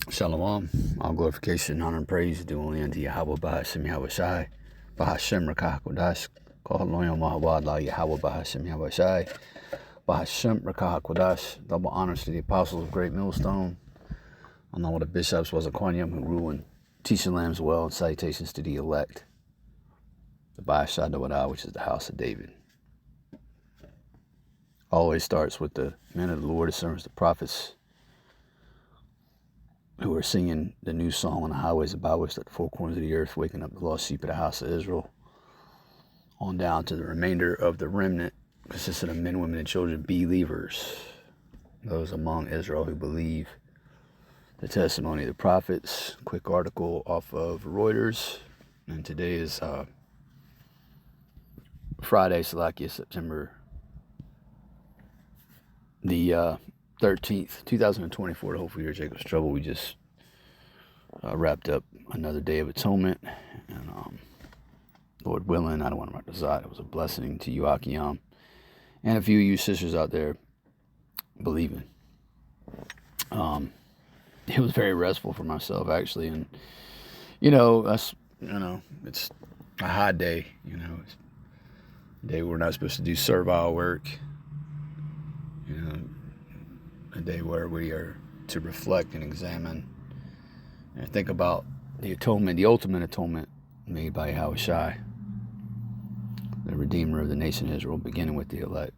Shalom. All glorification, honor, and praise due only unto Yahweh Bahashem Yahweh Shai. Bahashem Rakah Kodash. Kohaloyam Mahawad La Yahweh Bahashem Yahweh Shai. Bahashem Rakah Kodash. Double honors to the apostles of Great Millstone. On all the bishops was a Quanium who rule and teach the lambs well, and salutations to the elect. The Bahashah Dawadah, which is the house of David. Always starts with the men of the Lord, the servants, the prophets, who are singing the new song on the highways and byways at the four corners of the earth, waking up the lost sheep of the house of Israel, on down to the remainder of the remnant, consisting of men, women, and children, believers, those among Israel who believe the testimony of the prophets. Quick article off of Reuters, and today is Friday, Salakia, September the 13th, 2024, the hopefully year of Jacob's trouble. We just wrapped up another day of atonement, and Lord willing, I don't want to decide. It was a blessing to you, Akiyam, and a few of you sisters out there believing. It was very restful for myself, actually, and it's a hot day. It's a day we're not supposed to do servile work. A day where we are to reflect and examine and think about the atonement, the ultimate atonement made by Yahweh Shai, the Redeemer of the nation Israel, beginning with the elect.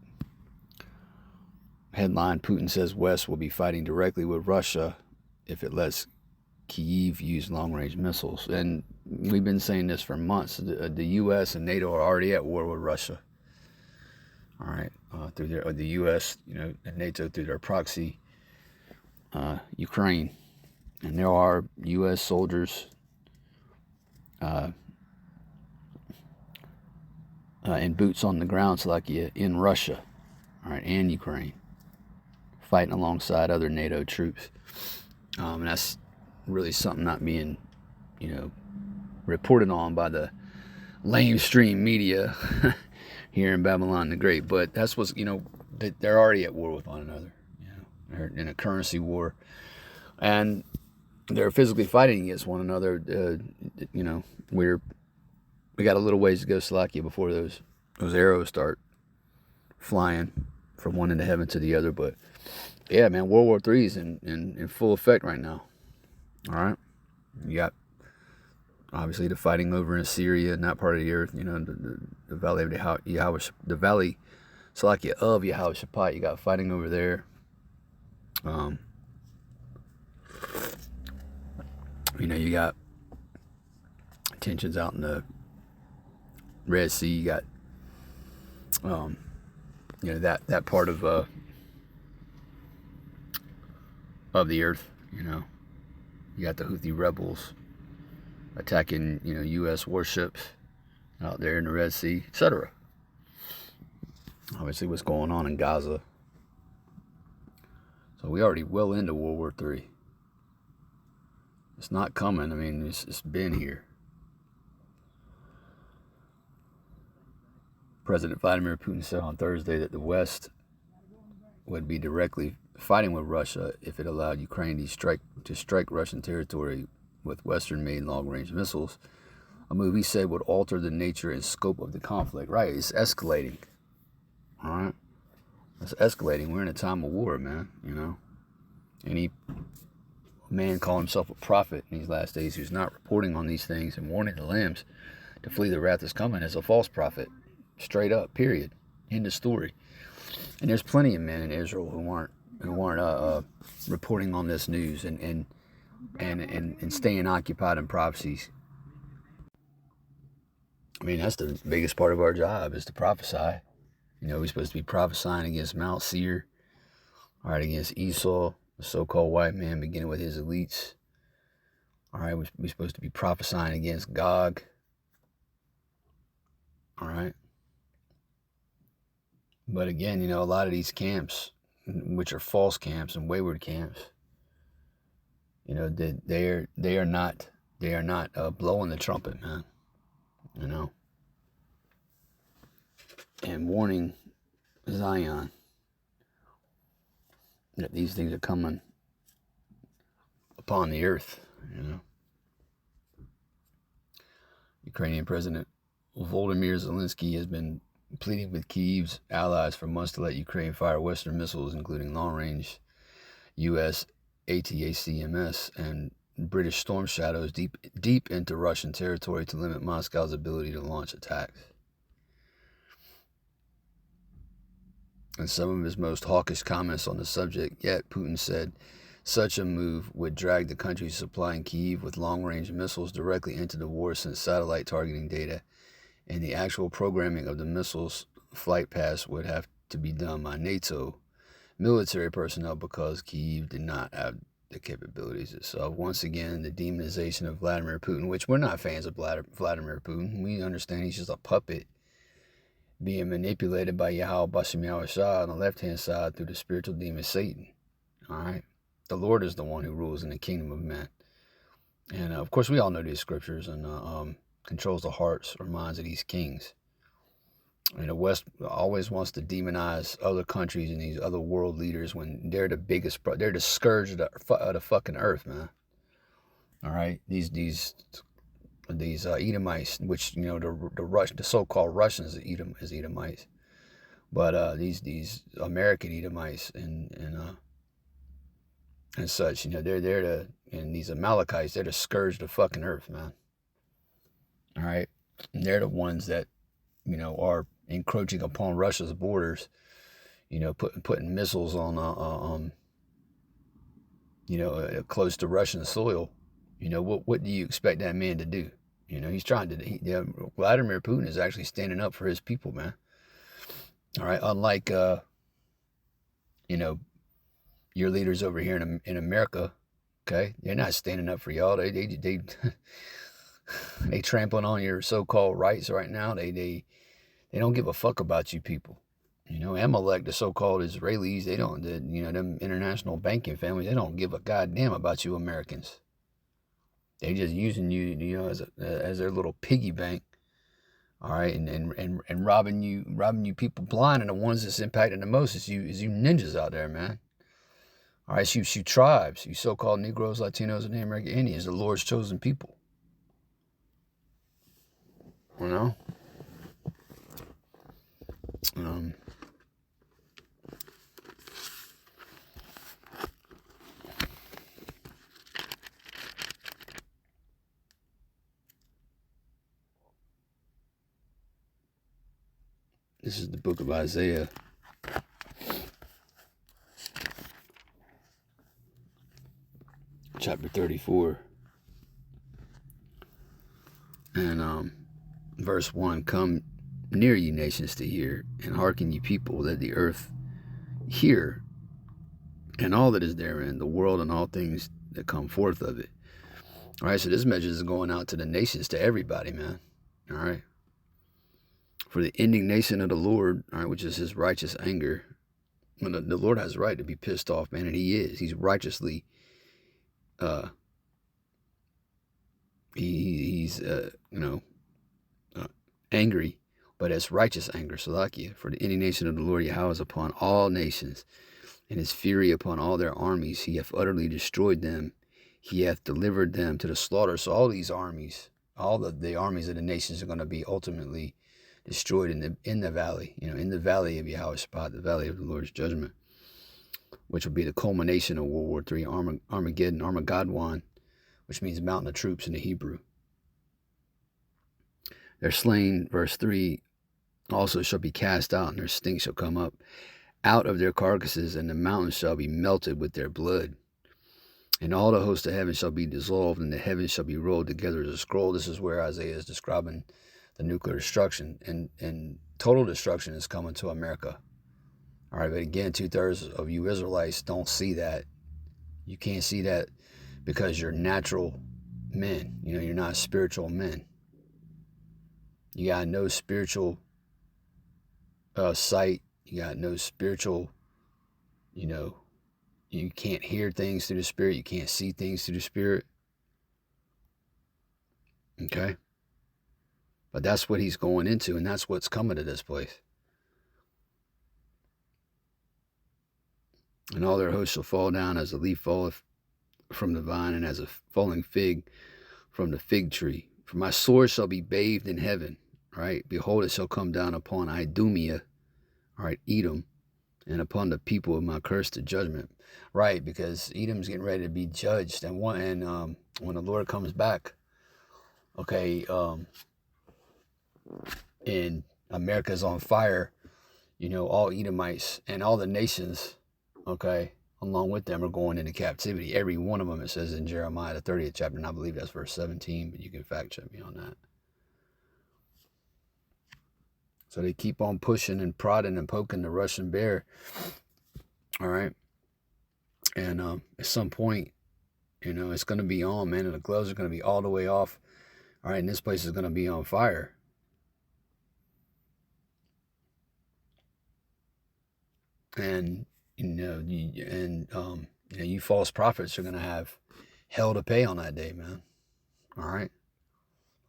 Headline: Putin says West will be fighting directly with Russia if it lets Kyiv use long-range missiles. And we've been saying this for months. The U.S. and NATO are already at war with Russia. All right, through the U.S., and NATO through their proxy, Ukraine, and there are U.S. soldiers and boots on the ground, Salakia, in Russia, all right, and Ukraine, fighting alongside other NATO troops, and that's really something not being, reported on by the lamestream media. Here in Babylon the Great, but that's what's, they're already at war with one another, they're in a currency war, and they're physically fighting against one another. We got a little ways to go, Salakia, before those arrows start flying from one end of heaven to the other. But yeah, man, World War III is in full effect right now. All right, you got obviously the fighting over in Syria and that part of the earth, the valley of Yahweh, the valley, Salakia, of Yahweh Shaphat. You got fighting over there. You got tensions out in the Red Sea. You got, that part of the earth. You got the Houthi rebels attacking, U.S. warships out there in the Red Sea, etc. Obviously, what's going on in Gaza. So we already well into World War III. It's not coming. I mean, it's been here. President Vladimir Putin said on Thursday that the West would be directly fighting with Russia if it allowed Ukraine to strike Russian territory with Western-made long-range missiles, a move he said would alter the nature and scope of the conflict. Right, it's escalating. All right, it's escalating. We're in a time of war, man. Any man call himself a prophet in these last days who's not reporting on these things and warning the lambs to flee the wrath that's coming is a false prophet. Straight up, period. End of story. And there's plenty of men in Israel who aren't reporting on this news and staying occupied in prophecies. I mean, that's the biggest part of our job, is to prophesy. We're supposed to be prophesying against Mount Seir, all right, against Esau, the so-called white man, beginning with his elites. All right, we're supposed to be prophesying against Gog. All right. But again, a lot of these camps, which are false camps and wayward camps, they are not blowing the trumpet, man. And warning Zion that these things are coming upon the earth, you know. Ukrainian President Volodymyr Zelensky has been pleading with Kyiv's allies for months to let Ukraine fire Western missiles, including long-range U.S. ATACMS and British Storm Shadows, deep into Russian territory to limit Moscow's ability to launch attacks. In some of his most hawkish comments on the subject yet, Putin said such a move would drag the country supplying Kyiv with long-range missiles directly into the war, since satellite targeting data and the actual programming of the missiles' flight paths would have to be done by NATO military personnel, because Kyiv did not have the capabilities itself. Once again, the demonization of Vladimir Putin, which we're not fans of Vladimir Putin. We understand he's just a puppet being manipulated by Yahweh Bashim Yahweh Shah on the left-hand side through the spiritual demon Satan. All right? The Lord is the one who rules in the kingdom of men. And, of course, we all know these scriptures, and controls the hearts or minds of these kings. And the West always wants to demonize other countries and these other world leaders when they're the biggest, they're the scourge of the fucking earth, man. All right? These Edomites, which, you know, the so-called Russians is Edomites. But these American Edomites and such, you know, and these Amalekites, they're the scourge of the fucking earth, man. All right? And they're the ones that, you know, are encroaching upon Russia's borders, you know, putting missiles on, you know, close to Russian soil. You know, what do you expect that man to do? You know, he's trying to, Vladimir Putin is actually standing up for his people, man. All right? Unlike, you know, your leaders over here in America, okay? They're not standing up for y'all. They trampling on your so-called rights right now. They don't give a fuck about you people. You know, Amalek, the so-called Israelis, you know, them international banking families, they don't give a goddamn about you Americans. They just using you, you know, as their little piggy bank. All right, and robbing you people blind, and the ones that's impacting the most is you ninjas out there, man. All right, you tribes, you so-called Negroes, Latinos, and American Indians, the Lord's chosen people. You know? This is the book of Isaiah. Chapter 34. And verse 1, come near ye nations to hear, and hearken ye people, that the earth hear, and all that is therein, the world and all things that come forth of it. All right, so this message is going out to the nations, to everybody, man. All right. For the indignation of the Lord, all right, which is his righteous anger. When the Lord has the right to be pissed off, man, and he is. He's righteously, he's angry, but it's righteous anger, Salakia. For the indignation of the Lord Yahweh is upon all nations, and his fury upon all their armies. He hath utterly destroyed them. He hath delivered them to the slaughter. So all these armies, all the armies of the nations are going to be ultimately destroyed in the valley, you know, in the valley of Yahweh Spot, the valley of the Lord's judgment, which will be the culmination of World War III, Armageddon, Armageddon, which means mountain of troops in the Hebrew. Their slain, verse 3, also shall be cast out, and their stink shall come up out of their carcasses, and the mountains shall be melted with their blood. And all the hosts of heaven shall be dissolved, and the heavens shall be rolled together as a scroll. This is where Isaiah is describing the nuclear destruction, and total destruction is coming to America. All right, but again, 2/3 of you Israelites don't see that. You can't see that because you're natural men. You know, you're not spiritual men. You got no spiritual sight. You got no spiritual, you know, you can't hear things through the Spirit. You can't see things through the Spirit. Okay? But that's what he's going into, and that's what's coming to this place. And all their hosts shall fall down as a leaf falleth from the vine, and as a falling fig from the fig tree. For my sword shall be bathed in heaven, right? Behold, it shall come down upon Idumea, all right, Edom, and upon the people of my curse to judgment, right? Because Edom's getting ready to be judged, and when the Lord comes back, okay, and America's on fire, all Edomites and all the nations, okay, along with them are going into captivity. Every one of them, it says in Jeremiah, the 30th chapter, and I believe that's verse 17, but you can fact check me on that. So they keep on pushing and prodding and poking the Russian bear, all right? And at some point, it's going to be on, man, and the gloves are going to be all the way off, all right, and this place is going to be on fire. And, you false prophets are going to have hell to pay on that day, man, all right?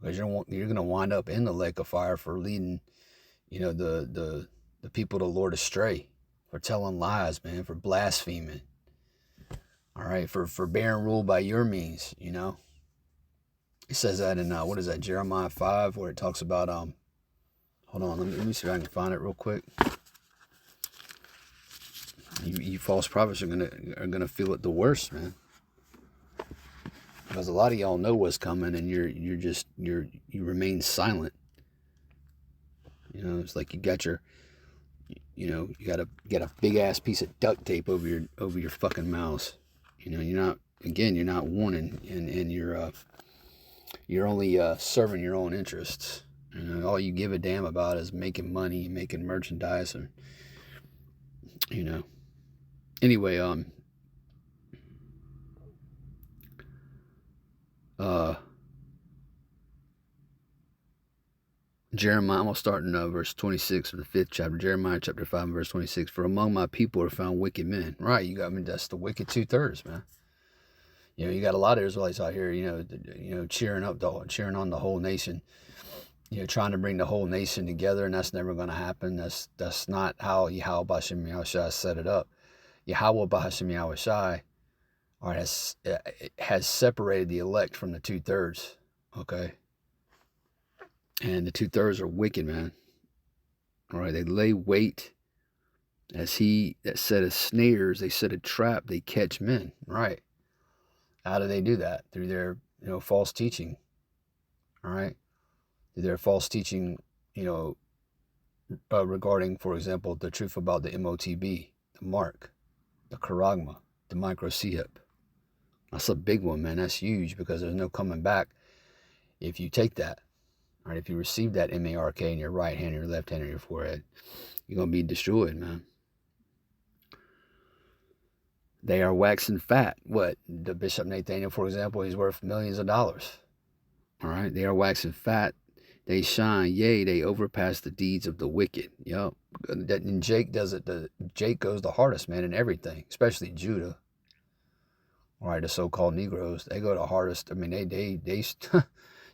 Because you're going to wind up in the lake of fire for leading, the people of the Lord astray, for telling lies, man, for blaspheming, all right, for bearing rule by your means, It says that in, what is that, Jeremiah 5, where it talks about, hold on, let me see if I can find it real quick. You false prophets are gonna feel it the worst, man, because a lot of y'all know what's coming, and you remain silent. It's like you got your, you got a big ass piece of duct tape over your fucking mouths. You're not warning, and you're only serving your own interests. All you give a damn about is making money, making merchandise, and Anyway, Jeremiah, I'm going to start in verse 26 of the 5th chapter. Jeremiah chapter 5 verse 26. For among my people are found wicked men. Right, that's the wicked 2/3, man. You got a lot of Israelites out here, cheering on the whole nation, trying to bring the whole nation together, and that's never going to happen. That's not how Yahweh B'Hashem Yahushua set it up. Yahweh B'Hashem Yahushua, all right, has separated the elect from the 2/3, okay? And the 2/3 are wicked, man. All right, they lay wait as he that setteth snares, they set a trap, they catch men, right? How do they do that? Through their, false teaching, all right? Through their false teaching, regarding, for example, the truth about the MOTB, the mark, the charagma, the microchip. That's a big one, man. That's huge, because there's no coming back if you take that. All right, if you receive that MARK in your right hand, your left hand, or your forehead, you're going to be destroyed, man. They are waxing fat. What? The Bishop Nathaniel, for example, he's worth millions of dollars. All right, they are waxing fat. They shine, yea, they overpass the deeds of the wicked. Yep. And Jake does it. Jake goes the hardest, man, in everything, especially Judah. All right, the so-called Negroes, they go the hardest. I mean, they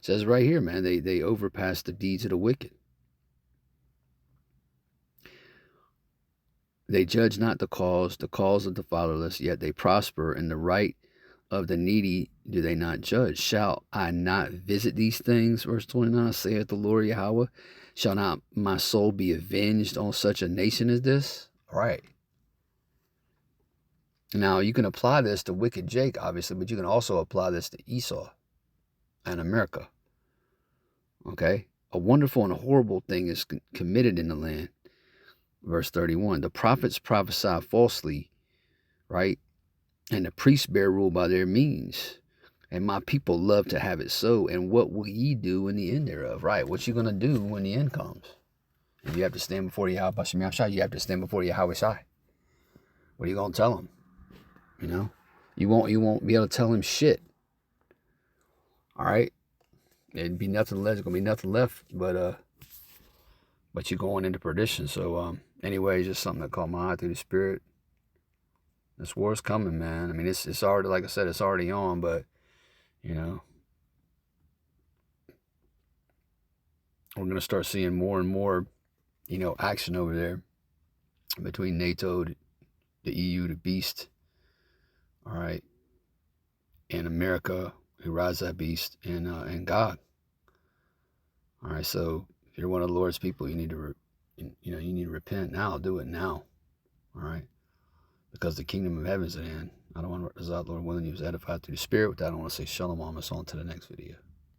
says right here, man, they overpass the deeds of the wicked. They judge not the cause of the fatherless, yet they prosper, and the right of the needy do they not judge. Shall I not visit these things? Verse 29, saith the Lord Yahweh. Shall not my soul be avenged on such a nation as this? All right. Now, you can apply this to wicked Jake, obviously, but you can also apply this to Esau and America. Okay? A wonderful and a horrible thing is committed in the land. Verse 31, the prophets prophesy falsely, right? And the priests bear rule by their means. And my people love to have it so. And what will ye do in the end thereof? Right? What you going to do when the end comes? And you have to stand before Yahweh B'Hashem Yahushua. You have to stand before Yahweh Shai. What are you going to tell him? You won't be able to tell him shit. All right? It'd be nothing left. It's going to be nothing left but you're going into perdition. So, anyway, just something that caught my eye through the Spirit. This war's coming, man. I mean, it's already, like I said, it's already on, but, we're going to start seeing more and more, action over there between NATO, the EU, the beast. All right. and America, who rides that beast, and God. All right, so if you're one of the Lord's people, you need to, you need to repent now. Do it now. All right, because the kingdom of heaven is at hand. I don't want to result, Lord willing, you was edified through the Spirit. With that, I want to say shalom, on to the next video.